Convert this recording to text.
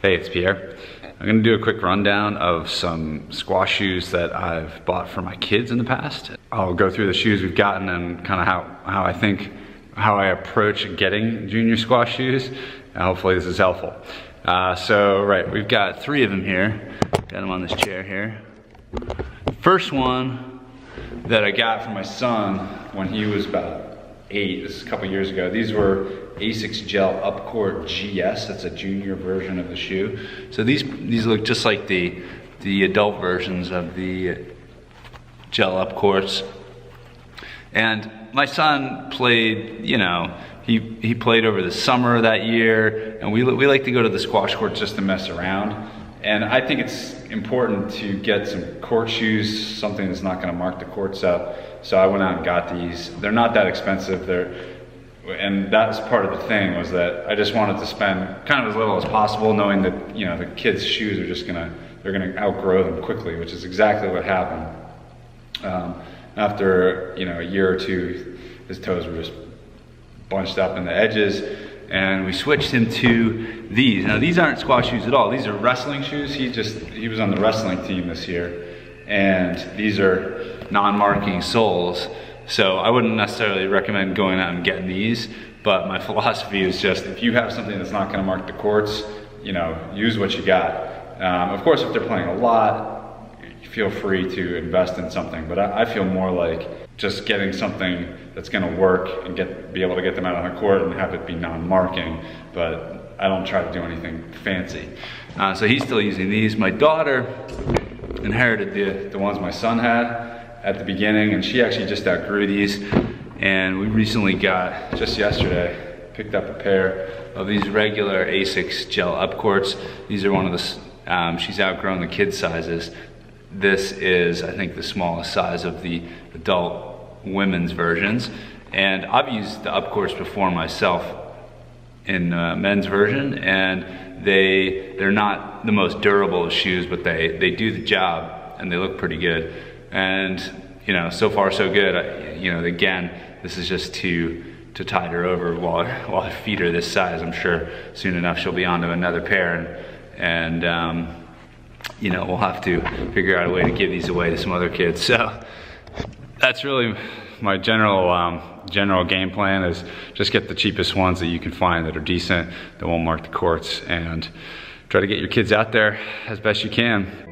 Hey, it's Pierre. I'm gonna do a quick rundown of some squash shoes that I've bought for my kids in the past. I'll go through the shoes we've gotten and kind of how I approach getting junior squash shoes. Hopefully this is helpful. We've got 3 of them here. Got them on this chair here. First one that I got for my son when he was about 8, this is a couple years ago. These were ASICS Gel Upcourt GS. That's a junior version of the shoe. So these look just like the adult versions of the Gel Upcourts. And my son played, he played over the summer of that year, and we like to go to the squash court just to mess around. And I think it's important to get some court shoes, something that's not gonna mark the courts up. So I went out and got these. They're not that expensive. And that was part of the thing, was that I just wanted to spend kind of as little as possible, knowing that the kids' shoes are they're gonna outgrow them quickly, which is exactly what happened. After a year or two, his toes were just bunched up in the edges, and we switched him to these. Now these aren't squash shoes at all. These are wrestling shoes. He was on the wrestling team this year, and these are non-marking soles. So I wouldn't necessarily recommend going out and getting these, but my philosophy is just, if you have something that's not gonna mark the courts, use what you got. Of course, if they're playing a lot, feel free to invest in something, but I feel more like just getting something that's gonna work and be able to get them out on the court and have it be non-marking, but I don't try to do anything fancy. So he's still using these. My daughter inherited the ones my son had at the beginning, and she actually just outgrew these, and we recently just yesterday, picked up a pair of these regular ASICS Gel Upcourts. These are one of the, she's outgrown the kid sizes. This is, I think, the smallest size of the adult women's versions. And I've used the Upcourts before myself in men's version, and they're not the most durable shoes, but they do the job, and they look pretty good. And so far so good. Again, this is just to tide her over while her feet are this size. I'm sure soon enough she'll be onto another pair, and we'll have to figure out a way to give these away to some other kids. So that's really my general game plan, is just get the cheapest ones that you can find that are decent, that won't mark the courts, and try to get your kids out there as best you can.